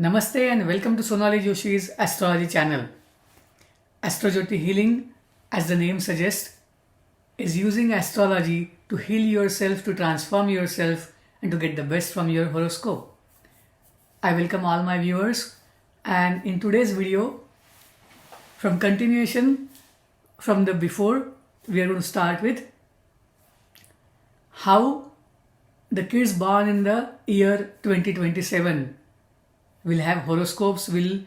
Namaste and welcome to Sonali Joshi's Astrology channel. Astrojyotihealing, as the name suggests, is using astrology to heal yourself, to transform yourself and to get the best from your horoscope. I welcome all my viewers, and in today's video, from continuation from the before, we are going to start with how the kids born in the year 2027 will have horoscopes, will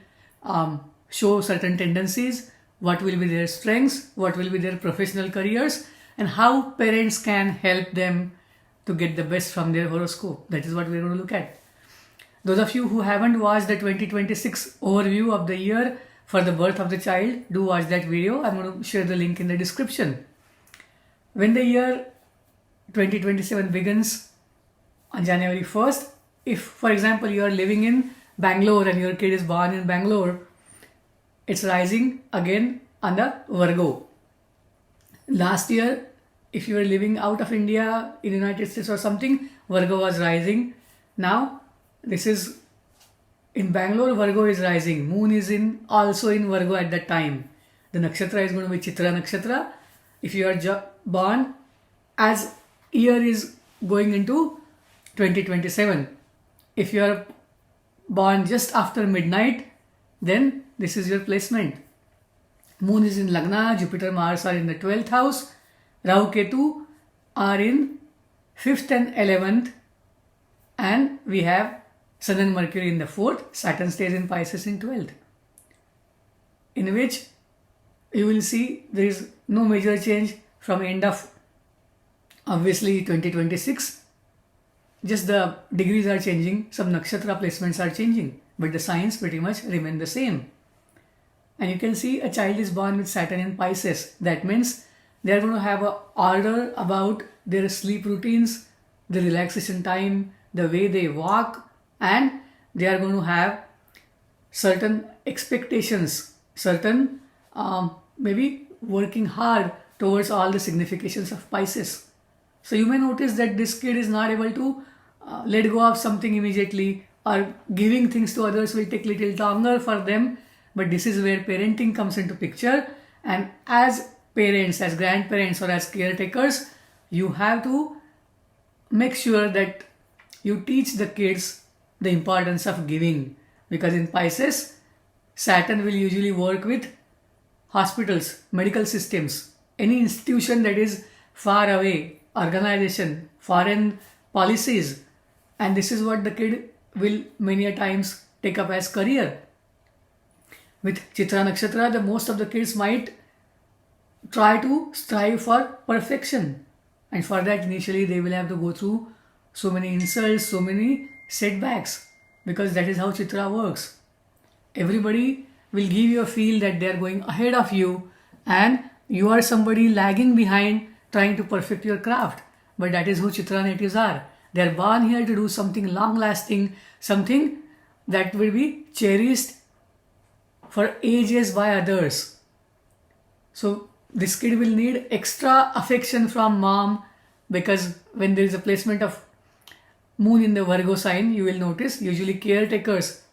show certain tendencies, what will be their strengths, what will be their professional careers, and how parents can help them to get the best from their horoscope. That is what we are going to look at. Those of you who haven't watched the 2026 overview of the year for the birth of the child, do watch that video. I'm going to share the link in the description. When the year 2027 begins on January 1st, if for example you are living in Bangalore and your kid is born in Bangalore, it's rising again under Virgo. Last year, if you were living out of India, in United States or something, Virgo was rising. Now, this is in Bangalore, Virgo is rising. Moon is also in Virgo at that time. The nakshatra is going to be Chitra nakshatra. If you are born as year is going into 2027, if you are born just after midnight, then this is your placement. Moon is in Lagna, Jupiter, Mars are in the 12th house, Rahu, Ketu are in 5th and 11th, and we have Sun and Mercury in the 4th, Saturn stays in Pisces in 12th, in which you will see there is no major change from end of obviously 2026. Just the degrees are changing, some nakshatra placements are changing, but the signs pretty much remain the same. And you can see a child is born with Saturn in Pisces. That means they are going to have an order about their sleep routines, the relaxation time, the way they walk, and they are going to have certain expectations, certain maybe working hard towards all the significations of Pisces. So you may notice that this kid is not able to let go of something immediately, or giving things to others will take little longer for them. But this is where parenting comes into picture, and as parents, as grandparents or as caretakers, you have to make sure that you teach the kids the importance of giving, because in Pisces, Saturn will usually work with hospitals, medical systems, any institution that is far away, organization, foreign policies, and this is what the kid will many a times take up as career. With Chitra nakshatra, the most of the kids might try to strive for perfection, and for that initially they will have to go through so many insults, so many setbacks, because that is how Chitra works. Everybody will give you a feel that they are going ahead of you and you are somebody lagging behind trying to perfect your craft. But that is who Chitra natives are. They are born here to do something long lasting, something that will be cherished for ages by others. So this kid will need extra affection from mom, because when there is a placement of Moon in the Virgo sign, you will notice usually caretakers,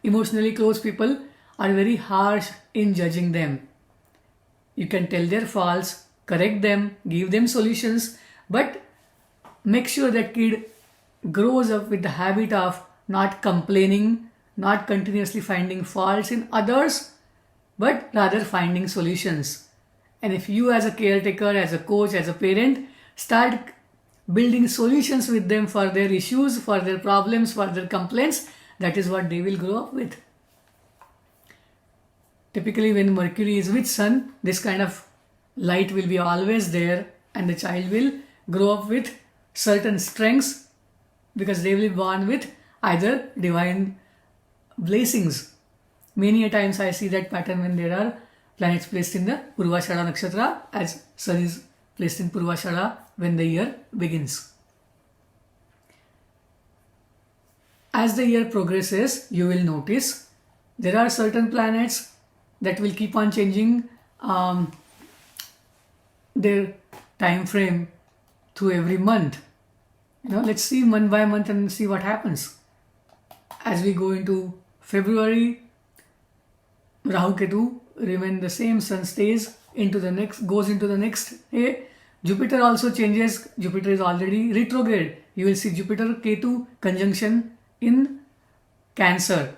emotionally close people are very harsh in judging them. You can tell their faults, correct them, give them solutions, but make sure that kid grows up with the habit of not complaining, not continuously finding faults in others, but rather finding solutions. And if you as a caretaker, as a coach, as a parent, start building solutions with them for their issues, for their problems, for their complaints, that is what they will grow up with. Typically when Mercury is with Sun, this kind of light will be always there, and the child will grow up with certain strengths, because they will be born with either divine blessings. Many a times I see that pattern when there are planets placed in the Purvashada nakshatra, as Sun is placed in Purvashada when the year begins. As the year progresses, you will notice there are certain planets that will keep on changing their time frame through every month. Let's see month by month and see what happens. As we go into February, Rahu Ketu remain the same, Sun stays into the next, goes into the next day. Jupiter also changes. Jupiter is already retrograde. You will see Jupiter Ketu conjunction in Cancer.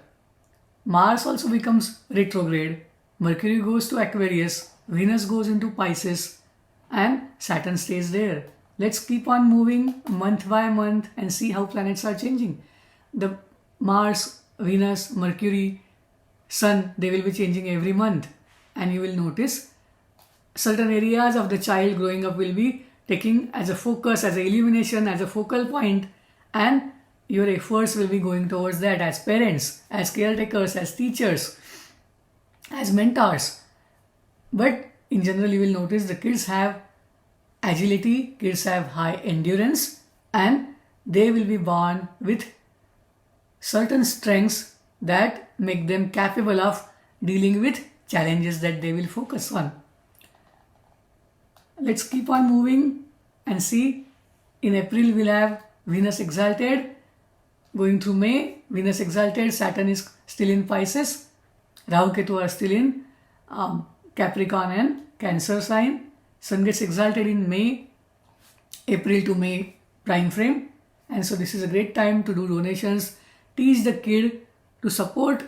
Mars also becomes retrograde. Mercury goes to Aquarius. Venus goes into Pisces. And Saturn stays there. Let's keep on moving month by month and see how planets are changing. The Mars, Venus, Mercury, Sun, they will be changing every month. And you will notice certain areas of the child growing up will be taking as a focus, as a illumination, as a focal point, and your efforts will be going towards that as parents, as caretakers, as teachers, as mentors. But in general, you will notice the kids have agility, kids have high endurance, and they will be born with certain strengths that make them capable of dealing with challenges that they will focus on. Let's keep on moving and see. In April, we'll have Venus exalted. Going through May, Venus exalted, Saturn is still in Pisces. Rahu Ketu are still in Capricorn and Cancer sign. Sun gets exalted in May, April to May prime frame. And so this is a great time to do donations. Teach the kid to support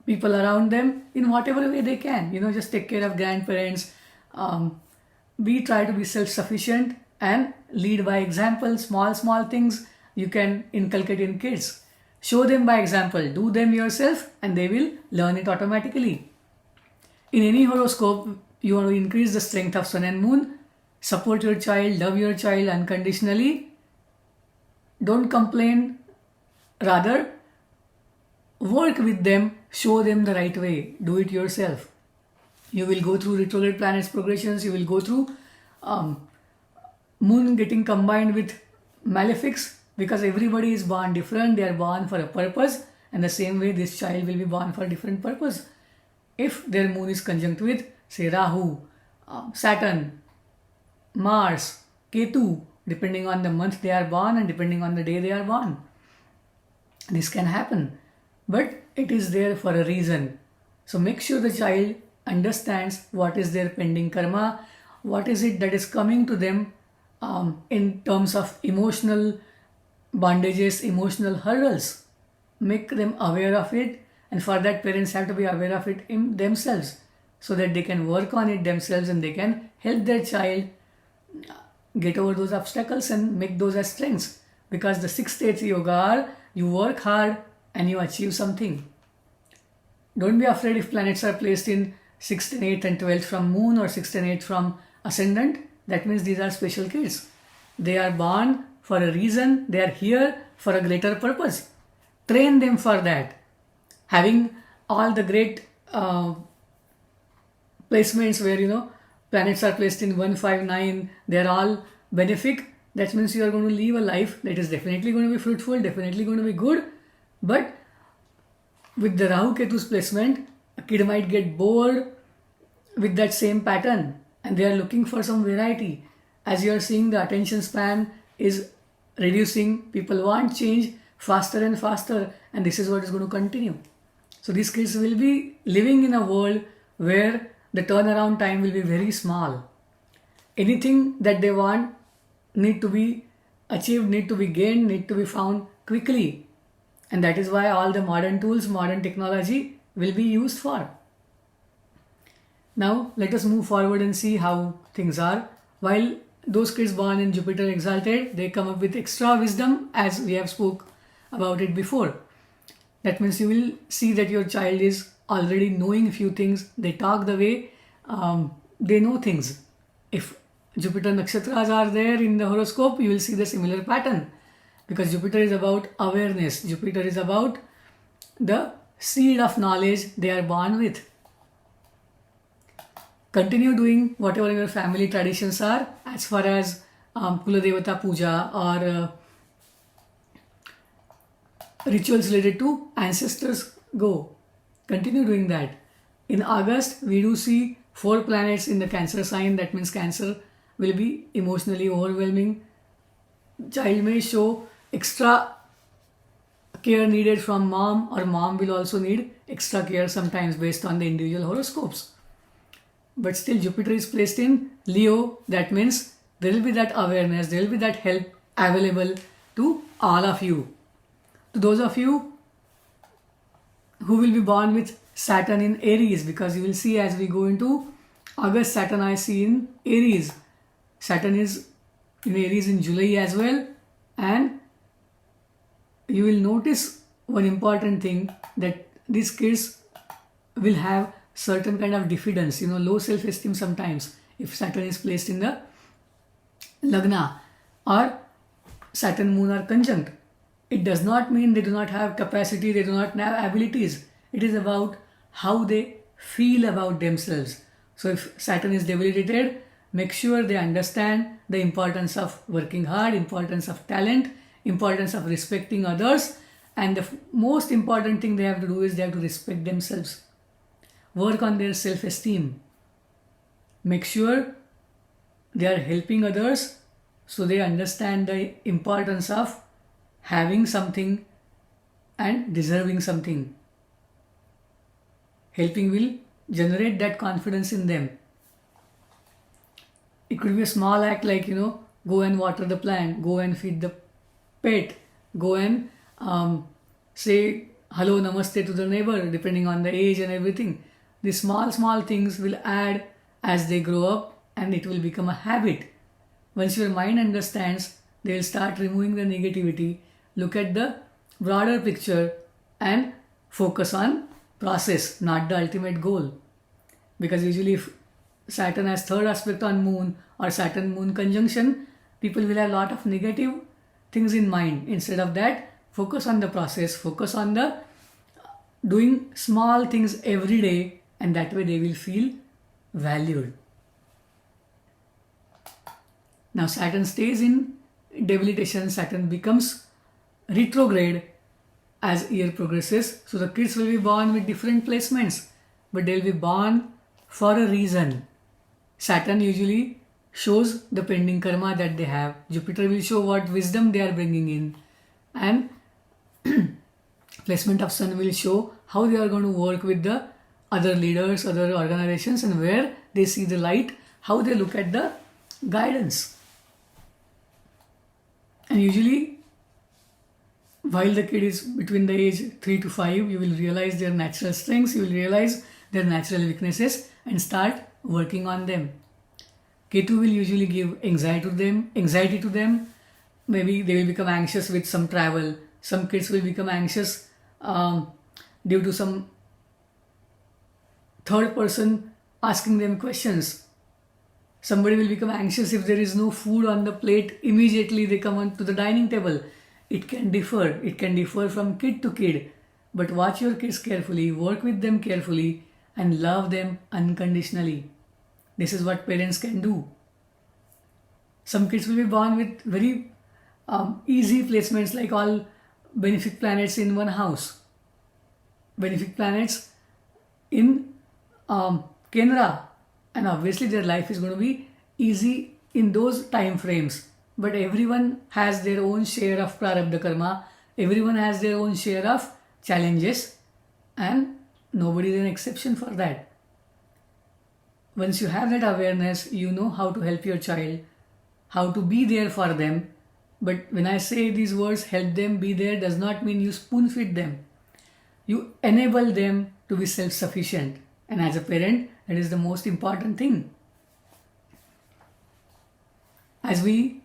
people around them in whatever way they can. Just take care of grandparents. Try to be self-sufficient and lead by example. Small things you can inculcate in kids. Show them by example. Do them yourself and they will learn it automatically. In any horoscope, you want to increase the strength of Sun and Moon. Support your child, love your child unconditionally. Don't complain. Rather, work with them. Show them the right way. Do it yourself. You will go through retrograde planets progressions. You will go through Moon getting combined with malefics, because everybody is born different. They are born for a purpose, and the same way this child will be born for a different purpose. If their Moon is conjunct with, say, Rahu, Saturn, Mars, Ketu, depending on the month they are born and depending on the day they are born, this can happen. But it is there for a reason. So make sure the child understands what is their pending karma, what is it that is coming to them in terms of emotional bondages, emotional hurdles. Make them aware of it, and for that parents have to be aware of it in themselves so that they can work on it themselves and they can help their child get over those obstacles and make those as strengths. Because the 6th 8th yoga are, you work hard and you achieve something. Don't be afraid if planets are placed in 6th and 8th and 12th from Moon or 6th and 8th from Ascendant. That means these are special kids. They are born for a reason. They are here for a greater purpose. Train them for that. Having all the great placements where planets are placed in 1, 5, 9, they are all benefic. That means you are going to live a life that is definitely going to be fruitful, definitely going to be good. But with the Rahu Ketu's placement, a kid might get bored with that same pattern and they are looking for some variety. As you are seeing, the attention span is reducing. People want change faster and faster, and this is what is going to continue. So these kids will be living in a world where the turnaround time will be very small. Anything that they want need to be achieved, need to be gained, need to be found quickly. And that is why all the modern tools, modern technology will be used for. Now let us move forward and see how things are. While those kids born in Jupiter exalted, they come up with extra wisdom, as we have spoke about it before. That means you will see that your child is already knowing few things. They talk the way they know things. If Jupiter nakshatras are there in the horoscope, you will see the similar pattern. Because Jupiter is about awareness. Jupiter is about the seed of knowledge they are born with. Continue doing whatever your family traditions are, as far as Kula Devata Puja or rituals related to ancestors go. Continue doing that. In August, we do see 4 planets in the Cancer sign. That means Cancer will be emotionally overwhelming. Child may show extra care needed from mom, or mom will also need extra care sometimes based on the individual horoscopes. But still Jupiter is placed in Leo. That means there will be that awareness, there will be that help available to all of you. To those of you who will be born with Saturn in Aries, because you will see as we go into August, Saturn I see in Aries. Saturn is in Aries in July as well, and you will notice one important thing, that these kids will have certain kind of diffidence, low self-esteem sometimes if Saturn is placed in the Lagna or Saturn moon are conjunct. It does not mean they do not have capacity, they do not have abilities. It is about how they feel about themselves. So if Saturn is debilitated, make sure they understand the importance of working hard, importance of talent, importance of respecting others, and the most important thing they have to do is they have to respect themselves. Work on their self-esteem. Make sure they are helping others so they understand the importance of having something and deserving something. Helping will generate that confidence in them. It could be a small act like, go and water the plant, go and feed the pet, go and say hello, namaste to the neighbor, depending on the age and everything. These small things will add as they grow up, and it will become a habit. Once your mind understands, they will start removing the negativity, look at the broader picture and focus on process, not the ultimate goal. Because usually if Saturn has third aspect on moon or Saturn moon conjunction, people will have a lot of negative things in mind. Instead of that, focus on the process, focus on the doing small things every day, and that way they will feel valued. Now Saturn stays in debilitation, Saturn becomes retrograde as year progresses. So the kids will be born with different placements, but they'll be born for a reason. Saturn usually shows the pending karma that they have. Jupiter will show what wisdom they are bringing in, and placement of Sun will show how they are going to work with the other leaders, other organizations, and where they see the light, how they look at the guidance. And usually while the kid is between the age 3 to 5, you will realize their natural strengths, you will realize their natural weaknesses and start working on them. Ketu will usually give anxiety to them. Maybe they will become anxious with some travel. Some kids will become anxious due to some third person asking them questions. Somebody will become anxious if there is no food on the plate. Immediately they come on to the dining table. It can differ. It can differ from kid to kid. But watch your kids carefully, work with them carefully, and love them unconditionally. This is what parents can do. Some kids will be born with very easy placements, like all benefic planets in one house. Benefic planets in Kendra, and obviously their life is going to be easy in those time frames. But everyone has their own share of prarabdha karma. Everyone has their own share of challenges, and nobody is an exception for that. Once you have that awareness, you know how to help your child, how to be there for them. But when I say these words, help them, be there, does not mean you spoon feed them. You enable them to be self-sufficient. And as a parent, that is the most important thing. As we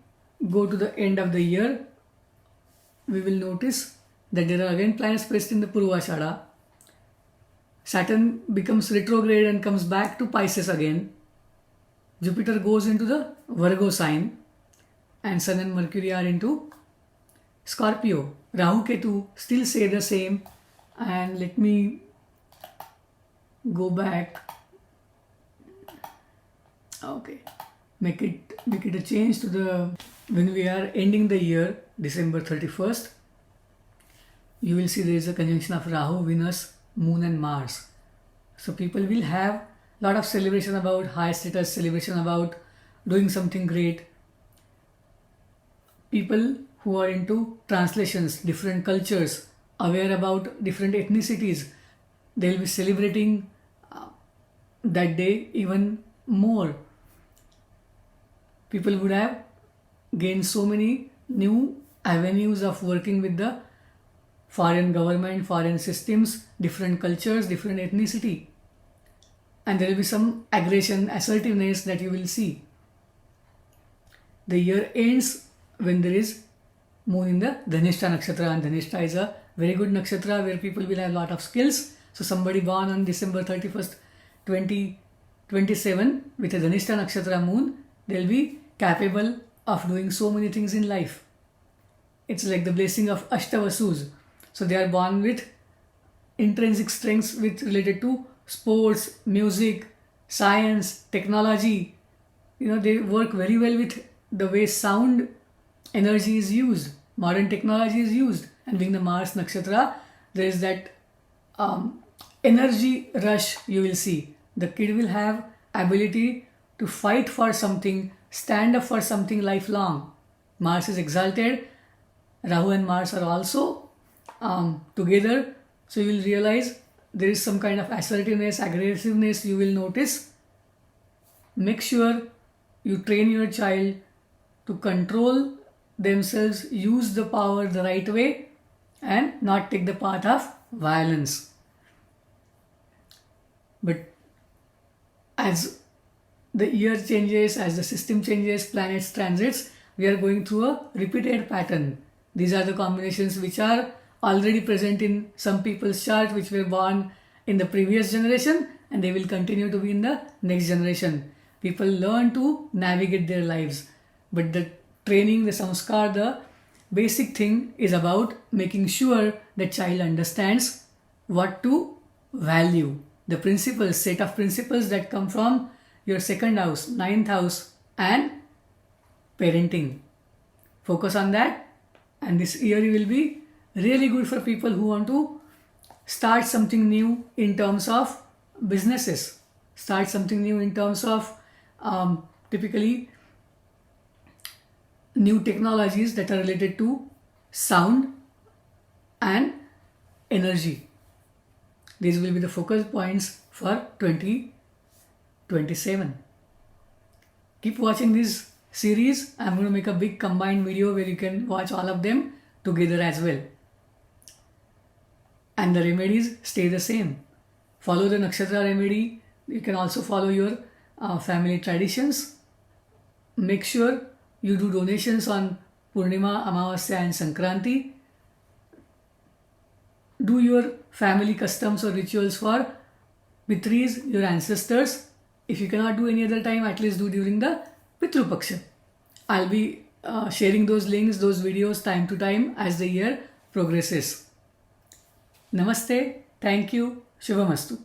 go to the end of the year, we will notice that there are again planets placed in the Purvashada. Saturn becomes retrograde and comes back to Pisces again. Jupiter goes into the Virgo sign, and Sun and Mercury are into Scorpio. Rahu Ketu still say the same, and let me go back. Okay, make it a change to the when we are ending the year, December 31st. You will see there is a conjunction of Rahu, Venus, Moon and Mars. So people will have a lot of celebration about high status, celebration about doing something great. People who are into translations, different cultures, aware about different ethnicities. They'll be celebrating that day even more. People would have gained so many new avenues of working with the foreign government, foreign systems, different cultures, different ethnicity. And there will be some aggression, assertiveness that you will see. The year ends when there is moon in the Dhanishta nakshatra, and Dhanishta is a very good nakshatra where people will have a lot of skills. So somebody born on December 31st, 2027 with a Dhanishta nakshatra moon, they'll be capable of doing so many things in life. It's like the blessing of Ashtavasus. So they are born with intrinsic strengths related to sports, music, science, technology. They work very well with the way sound energy is used, modern technology is used. And being the Mars nakshatra, there is that energy rush you will see. The kid will have ability to fight for something, stand up for something lifelong. Mars is exalted. Rahu and Mars are also together. So you will realize there is some kind of assertiveness, aggressiveness you will notice. Make sure you train your child to control themselves, use the power the right way, and not take the path of violence. But as the year changes, as the system changes, planets transits, we are going through a repeated pattern. These are the combinations which are already present in some people's chart which were born in the previous generation, and they will continue to be in the next generation. People learn to navigate their lives, but the training, the samskar, the basic thing is about making sure the child understands what to value. The principles, set of principles that come from your second house, ninth house, and parenting. Focus on that, and this year will be really good for people who want to start something new in terms of businesses, start something new in terms of typically new technologies that are related to sound and energy. These will be the focus points for 2027. Keep watching this series. I'm going to make a big combined video where you can watch all of them together as well. And the remedies stay the same. Follow the nakshatra remedy. You can also follow your family traditions. Make sure you do donations on Purnima, Amavasya and Sankranti. Do your family customs or rituals for Pitris, your ancestors. If you cannot do any other time, at least do during the Pitru Paksha. I'll be sharing those links, those videos time to time as the year progresses. Namaste. Thank you. Shubhamastu.